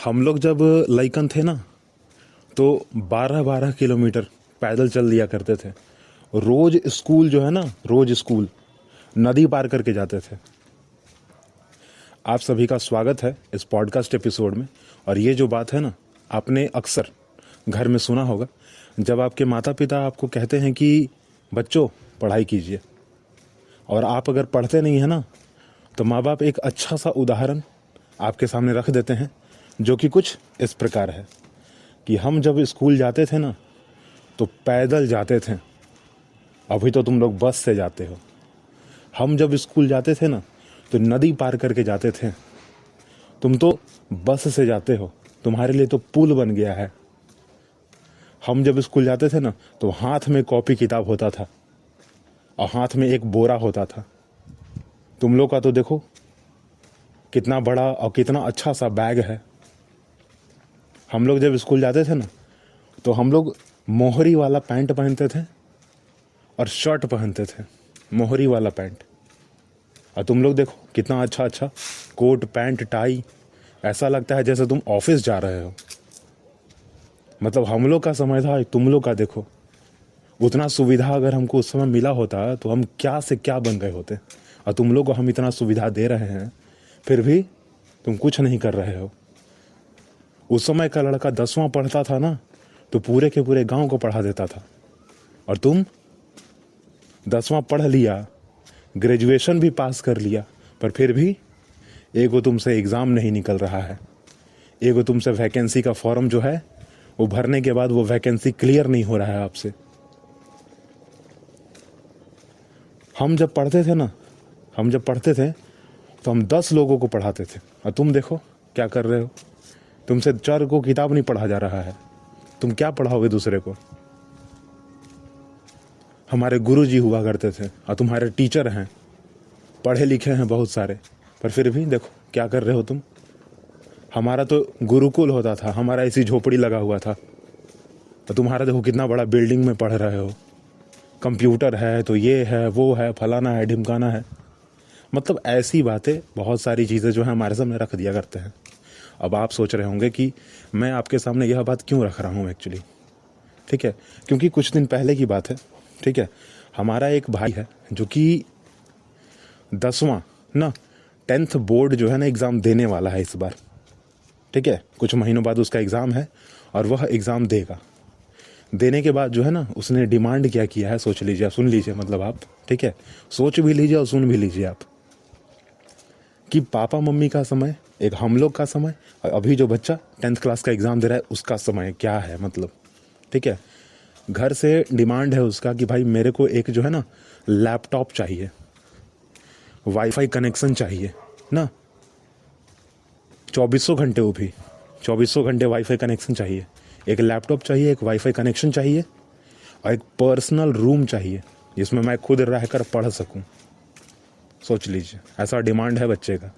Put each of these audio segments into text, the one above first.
हम लोग जब लइकन थे ना तो 12-12 किलोमीटर पैदल चल दिया करते थे। रोज स्कूल जो है ना, रोज स्कूल नदी पार करके जाते थे। आप सभी का स्वागत है इस पॉडकास्ट एपिसोड में। और ये जो बात है ना, आपने अक्सर घर में सुना होगा जब आपके माता पिता आपको कहते हैं कि बच्चों पढ़ाई कीजिए, और आप अगर पढ़ते नहीं है ना तो माँ बाप एक अच्छा सा उदाहरण आपके सामने रख देते हैं, जो कि कुछ इस प्रकार है कि हम जब स्कूल जाते थे ना तो पैदल जाते थे। अभी तो तुम लोग बस से जाते हो। हम जब स्कूल जाते थे ना तो नदी पार करके जाते थे। तुम तो बस से जाते हो, तुम्हारे लिए तो पुल बन गया है। हम जब स्कूल जाते थे ना तो हाथ में कॉपी किताब होता था और हाथ में एक बोरा होता था। तुम लोग का तो देखो कितना बड़ा और कितना अच्छा सा बैग है। हम लोग जब स्कूल जाते थे ना तो हम लोग मोहरी वाला पैंट पहनते थे और शर्ट पहनते थे, मोहरी वाला पैंट। और तुम लोग देखो कितना अच्छा अच्छा कोट पैंट टाई, ऐसा लगता है जैसे तुम ऑफिस जा रहे हो। मतलब हम लोग का समय था, तुम लोग का देखो। उतना सुविधा अगर हमको उस समय मिला होता तो हम क्या से क्या बन गए होते। और तुम लोग को हम इतना सुविधा दे रहे हैं, फिर भी तुम कुछ नहीं कर रहे हो। उस समय का लड़का 10वां पढ़ता था ना तो पूरे के पूरे गांव को पढ़ा देता था, और तुम 10वां पढ़ लिया, ग्रेजुएशन भी पास कर लिया, पर फिर भी एगो तुमसे एग्ज़ाम नहीं निकल रहा है। एगो तुमसे वैकेंसी का फॉर्म जो है वो भरने के बाद वो वैकेंसी क्लियर नहीं हो रहा है आपसे। हम जब पढ़ते थे तो हम 10 लोगों को पढ़ाते थे, और तुम देखो क्या कर रहे हो। तुमसे 4 को किताब नहीं पढ़ा जा रहा है, तुम क्या पढ़ाओगे दूसरे को। हमारे गुरुजी हुआ करते थे और तुम्हारे टीचर हैं, पढ़े लिखे हैं बहुत सारे, पर फिर भी देखो क्या कर रहे हो तुम। हमारा तो गुरुकुल होता था, हमारा ऐसी झोपड़ी लगा हुआ था, तो तुम्हारा देखो कितना बड़ा बिल्डिंग में पढ़ रहे हो। कंप्यूटर है तो ये है वो है, फलाना है ढिमकाना है। मतलब ऐसी बातें, बहुत सारी चीज़ें जो है हमारे सामने रख दिया करते हैं। अब आप सोच रहे होंगे कि मैं आपके सामने यह बात क्यों रख रहा हूँ एक्चुअली, ठीक है। क्योंकि कुछ दिन पहले की बात है, ठीक है। हमारा एक भाई है जो कि 10वां ना 10th बोर्ड जो है ना एग्ज़ाम देने वाला है इस बार, ठीक है। कुछ महीनों बाद उसका एग्ज़ाम है और वह एग्ज़ाम देगा। देने के बाद जो है ना उसने डिमांड क्या किया है, सोच लीजिए, सुन लीजिए, मतलब आप, ठीक है, सोच भी लीजिए और सुन भी लीजिए आप, कि पापा मम्मी का समय, एक हम लोग का समय, और अभी जो बच्चा 10th क्लास का एग्ज़ाम दे रहा है उसका समय क्या है, मतलब, ठीक है। घर से डिमांड है उसका कि भाई मेरे को एक जो है ना लैपटॉप चाहिए, वाईफाई कनेक्शन चाहिए ना, 2400 घंटे, वो भी 2400 घंटे वाईफाई कनेक्शन चाहिए, एक लैपटॉप चाहिए, एक वाईफाई कनेक्शन चाहिए, और एक पर्सनल रूम चाहिए जिसमें मैं खुद रहकर पढ़ सकूं। सोच लीजिए, ऐसा डिमांड है बच्चे का।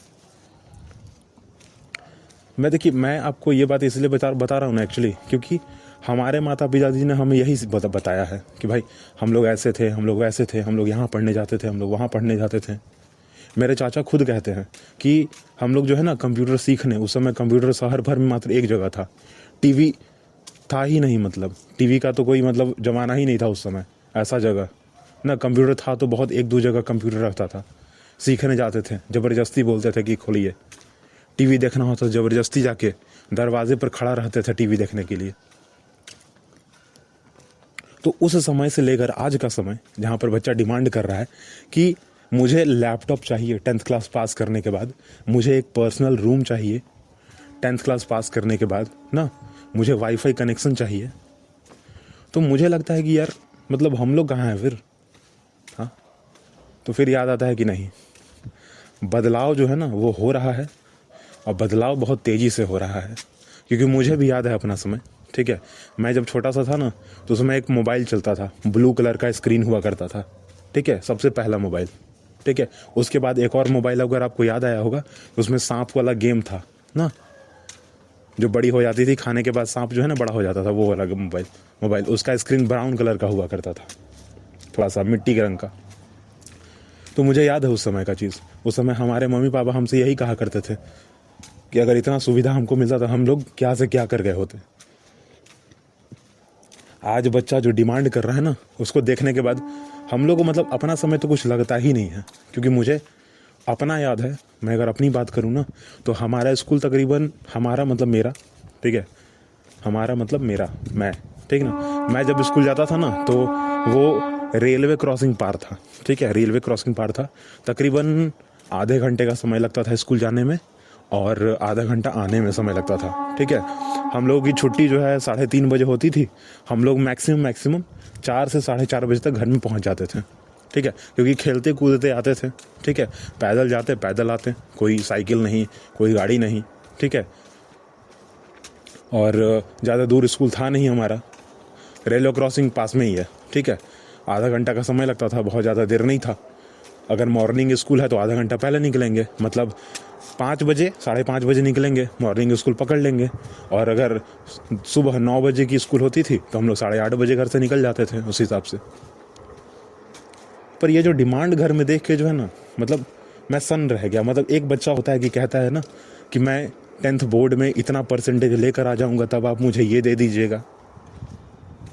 मैं आपको ये बात इसलिए बता रहा हूँ ना एक्चुअली, क्योंकि हमारे माता पिता जी ने हमें यही बताया है कि भाई हम लोग ऐसे थे, हम लोग वैसे थे, हम लोग यहाँ पढ़ने जाते थे, हम लोग वहाँ पढ़ने जाते थे। मेरे चाचा खुद कहते हैं कि हम लोग जो है ना कंप्यूटर सीखने, उस समय कंप्यूटर शहर भर में मात्र एक जगह था, टीवी था ही नहीं। मतलब टीवी का तो कोई मतलब ज़माना ही नहीं था उस समय, ऐसा जगह ना कंप्यूटर था तो बहुत एक दो जगह कंप्यूटर रखता था। सीखने जाते थे, ज़बरदस्ती बोलते थे कि खोलिए, टीवी देखना होता तो ज़बरदस्ती जाके दरवाजे पर खड़ा रहते थे टीवी देखने के लिए। तो उस समय से लेकर आज का समय जहाँ पर बच्चा डिमांड कर रहा है कि मुझे लैपटॉप चाहिए 10th क्लास पास करने के बाद, मुझे एक पर्सनल रूम चाहिए 10th क्लास पास करने के बाद ना, मुझे वाईफाई कनेक्शन चाहिए, तो मुझे लगता है कि यार मतलब हम लोग कहाँ हैं फिर। हाँ, तो फिर याद आता है कि नहीं, बदलाव जो है ना वो हो रहा है, और बदलाव बहुत तेज़ी से हो रहा है। क्योंकि मुझे भी याद है अपना समय, ठीक है। मैं जब छोटा सा था ना तो उसमें एक मोबाइल चलता था, ब्लू कलर का स्क्रीन हुआ करता था, ठीक है, सबसे पहला मोबाइल, ठीक है। उसके बाद एक और मोबाइल, अगर आपको याद आया होगा, उसमें सांप वाला गेम था ना, जो बड़ी हो जाती थी, खाने के बाद सांप जो है ना बड़ा हो जाता था, वो वाला मोबाइल उसका स्क्रीन ब्राउन कलर का हुआ करता था, थोड़ा सा मिट्टी के रंग का। तो मुझे याद है उस समय का चीज़। उस समय हमारे मम्मी पापा हमसे यही कहा करते थे कि अगर इतना सुविधा हमको मिलता तो हम लोग क्या से क्या कर गए होते। आज बच्चा जो डिमांड कर रहा है ना, उसको देखने के बाद हम लोग को मतलब अपना समय तो कुछ लगता ही नहीं है। क्योंकि मुझे अपना याद है, मैं अगर अपनी बात करूँ ना, तो हमारा स्कूल तकरीबन, हमारा मतलब मेरा, ठीक है, हमारा मतलब मेरा, मैं, ठीक ना, मैं जब स्कूल जाता था ना तो वो रेलवे क्रॉसिंग पार था, ठीक है, रेलवे क्रॉसिंग पार था। तकरीबन आधे घंटे का समय लगता था स्कूल जाने में और आधा घंटा आने में समय लगता था, ठीक है। हम लोगों की छुट्टी जो है 3:30 बजे होती थी। हम लोग मैक्सिमम 4 से 4:30 बजे तक घर में पहुंच जाते थे, ठीक है, क्योंकि खेलते कूदते आते थे, ठीक है, पैदल जाते पैदल आते, कोई साइकिल नहीं, कोई गाड़ी नहीं, ठीक है। और ज़्यादा दूर स्कूल था नहीं हमारा, रेलवे क्रॉसिंग पास में ही है, ठीक है। आधा घंटा का समय लगता था, बहुत ज़्यादा देर नहीं था। अगर मॉर्निंग स्कूल है तो आधा घंटा पहले निकलेंगे, मतलब 5 बजे 5:30 बजे निकलेंगे, मॉर्निंग स्कूल पकड़ लेंगे। और अगर सुबह 9 बजे की स्कूल होती थी तो हम लोग 8:30 बजे घर से निकल जाते थे उस हिसाब से। पर ये जो डिमांड घर में देख के जो है ना, मतलब मैं सन्न रह गया। मतलब एक बच्चा होता है कि कहता है ना कि मैं 10th बोर्ड में इतना परसेंटेज लेकर आ जाऊंगा तब आप मुझे ये दे दीजिएगा,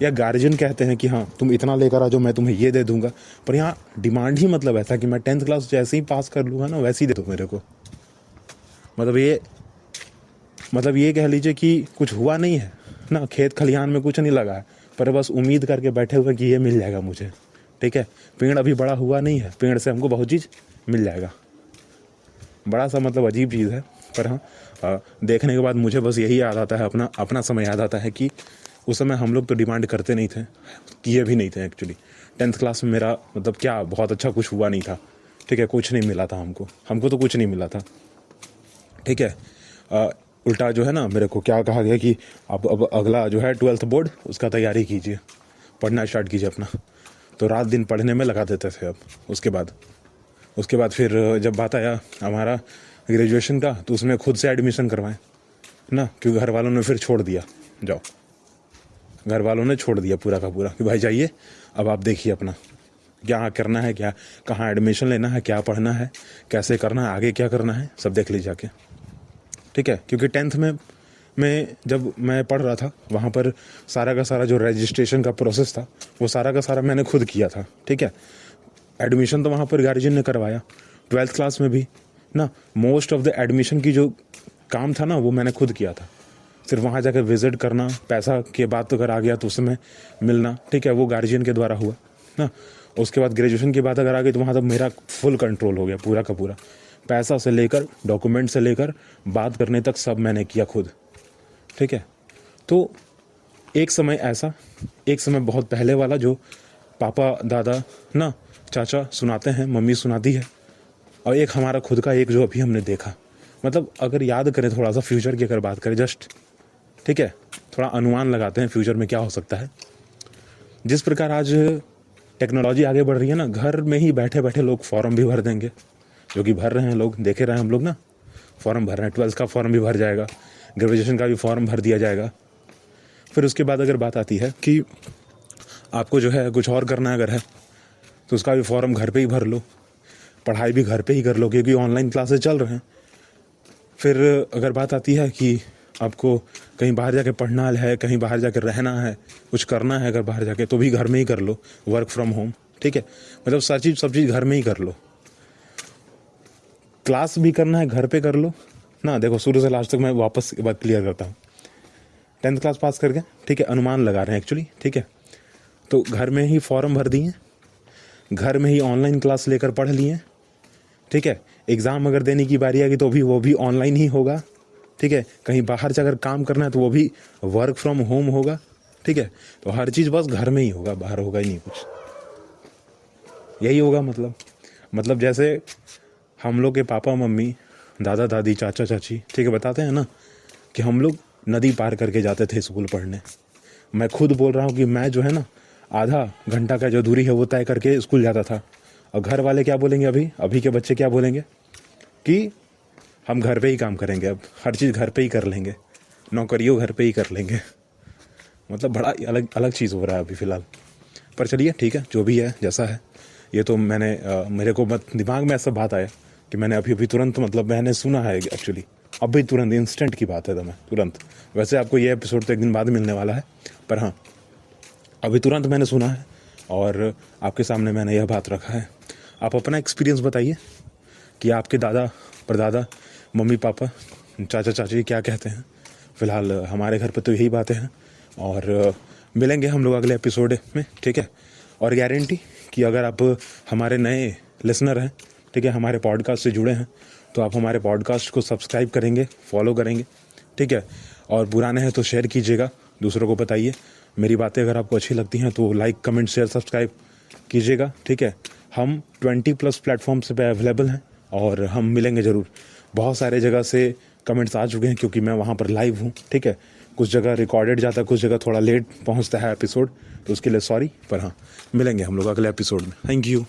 या गार्जियन कहते हैं कि हाँ तुम इतना लेकर आ जाओ मैं तुम्हें ये दे दूंगा। पर यहाँ डिमांड ही मतलब ऐसा कि मैं 10th क्लास जैसे ही पास कर लूँगा ना वैसे ही दे दो मेरे को। मतलब ये कह लीजिए कि कुछ हुआ नहीं है ना, खेत खलिहान में कुछ नहीं लगा है, पर बस उम्मीद करके बैठे हुए कि ये मिल जाएगा मुझे, ठीक है। पेड़ अभी बड़ा हुआ नहीं है, पेड़ से हमको बहुत चीज़ मिल जाएगा। बड़ा सा मतलब अजीब चीज़ है। पर हाँ, देखने के बाद मुझे बस यही याद आता है, अपना समय याद आता है कि उस समय हम लोग तो डिमांड करते नहीं थे, किए भी नहीं थे एक्चुअली। 10th क्लास में मेरा मतलब क्या बहुत अच्छा कुछ हुआ नहीं था, ठीक है, कुछ नहीं मिला था हमको तो कुछ नहीं मिला था, ठीक है। उल्टा जो है ना, मेरे को क्या कहा गया कि अब अगला जो है 12th बोर्ड, उसका तैयारी कीजिए, पढ़ना स्टार्ट कीजिए अपना। तो रात दिन पढ़ने में लगा देते थे। अब उसके बाद फिर जब बात आया हमारा ग्रेजुएशन का, तो उसमें खुद से एडमिशन करवाएं ना, क्योंकि घर वालों ने फिर छोड़ दिया, जाओ, घर वालों ने छोड़ दिया पूरा का पूरा कि भाई जाइए, अब आप देखिए अपना क्या करना है, क्या कहाँ एडमिशन लेना है, क्या पढ़ना है, कैसे करना है, आगे क्या करना है, सब देख लीजिए जाके, ठीक है। क्योंकि 10th में जब मैं पढ़ रहा था वहाँ पर सारा का सारा जो रजिस्ट्रेशन का प्रोसेस था वो सारा का सारा मैंने खुद किया था, ठीक है। एडमिशन तो वहाँ पर गार्जियन ने करवाया। 12th क्लास में भी ना मोस्ट ऑफ द एडमिशन की जो काम था ना वो मैंने खुद किया था। सिर्फ वहाँ जाकर विजिट करना, पैसा के बाद तो अगर आ गया तो उसमें मिलना, ठीक है, वो गार्जियन के द्वारा हुआ ना। उसके बाद ग्रेजुएशन की बात अगर आ गई तो वहाँ तब मेरा फुल कंट्रोल हो गया, पूरा का पूरा, पैसा से लेकर डॉक्यूमेंट से लेकर बात करने तक सब मैंने किया खुद, ठीक है। तो एक समय बहुत पहले वाला जो पापा दादा ना चाचा सुनाते हैं, मम्मी सुनाती है, और एक हमारा खुद का एक जो अभी हमने देखा, मतलब अगर याद करें थोड़ा सा फ्यूचर की अगर बात करें जस्ट, ठीक है, थोड़ा अनुमान लगाते हैं फ्यूचर में क्या हो सकता है। जिस प्रकार आज टेक्नोलॉजी आगे बढ़ रही है ना, घर में ही बैठे बैठे लोग फॉर्म भी भर देंगे, जो कि भर रहे हैं लोग, देखे रहे हैं हम लोग ना, फॉर्म भर रहे हैं। 12th का फॉर्म भी भर जाएगा, ग्रेजुएशन का भी फॉर्म भर दिया जाएगा। फिर उसके बाद अगर बात आती है कि आपको जो है कुछ और करना अगर है तो उसका भी फॉर्म घर पे ही भर लो, पढ़ाई भी घर पे ही कर लो, क्योंकि ऑनलाइन क्लासेस चल रहे हैं। फिर अगर बात आती है कि आपको कहीं बाहर जाके पढ़ना है, कहीं बाहर जाके रहना है, कुछ करना है अगर बाहर जाके, तो भी घर में ही कर लो, वर्क फ्रॉम होम, ठीक है। मतलब सब चीज़ घर में ही कर लो। क्लास भी करना है घर पे कर लो ना। देखो शुरू से लास्ट तक मैं वापस एक बात क्लियर करता हूँ। 10th क्लास पास करके, ठीक है, अनुमान लगा रहे हैं एक्चुअली, ठीक है, तो घर में ही फॉर्म भर दिए, घर में ही ऑनलाइन क्लास लेकर पढ़ लिए, ठीक है। एग्ज़ाम अगर देने की बारी आ गई तो भी वो भी ऑनलाइन ही होगा, ठीक है। कहीं बाहर जाकर काम करना है तो वो भी वर्क फ्रॉम होम होगा, ठीक है। तो हर चीज़ बस घर में ही होगा, बाहर होगा ही नहीं कुछ, यही होगा। मतलब जैसे हम लोग के पापा मम्मी, दादा दादी, चाचा चाची, ठीक है, बताते हैं ना कि हम लोग नदी पार करके जाते थे स्कूल पढ़ने। मैं खुद बोल रहा हूँ कि मैं जो है ना आधा घंटा का जो दूरी है वो तय करके स्कूल जाता था। और घर वाले क्या बोलेंगे, अभी के बच्चे क्या बोलेंगे कि हम घर पे ही काम करेंगे, अब हर चीज़ घर पे ही कर लेंगे, नौकरियों घर पे ही कर लेंगे। मतलब बड़ा अलग अलग चीज़ हो रहा है अभी फ़िलहाल। पर चलिए ठीक है, जो भी है जैसा है। ये तो मेरे को दिमाग में ऐसा बात आया कि मैंने अभी तुरंत मतलब मैंने सुना है एक्चुअली, अभी तुरंत, इंस्टेंट की बात है तो मैं तुरंत, वैसे आपको ये एपिसोड तो एक दिन बाद मिलने वाला है, पर हाँ अभी तुरंत मैंने सुना है और आपके सामने मैंने यह बात रखा है। आप अपना एक्सपीरियंस बताइए कि आपके दादा परदादा मम्मी पापा चाचा चाची क्या कहते हैं। फ़िलहाल हमारे घर पे तो यही बातें हैं और मिलेंगे हम लोग अगले एपिसोड में, ठीक है। और गारंटी कि अगर आप हमारे नए लिसनर हैं, ठीक है, हमारे पॉडकास्ट से जुड़े हैं, तो आप हमारे पॉडकास्ट को सब्सक्राइब करेंगे, फॉलो करेंगे, ठीक है। और पुराने हैं तो शेयर कीजिएगा, दूसरों को बताइए। मेरी बातें अगर आपको अच्छी लगती हैं तो लाइक कमेंट शेयर सब्सक्राइब कीजिएगा, ठीक है। हम 20+ प्लेटफॉर्म्स पे अवेलेबल हैं और हम मिलेंगे ज़रूर। बहुत सारे जगह से कमेंट्स आ चुके हैं क्योंकि मैं वहाँ पर लाइव हूँ, ठीक है। कुछ जगह रिकॉर्डेड जाता है, कुछ जगह थोड़ा लेट पहुँचता है एपिसोड, तो उसके लिए सॉरी, पर हाँ मिलेंगे हम लोग अगले एपिसोड में। Thank you.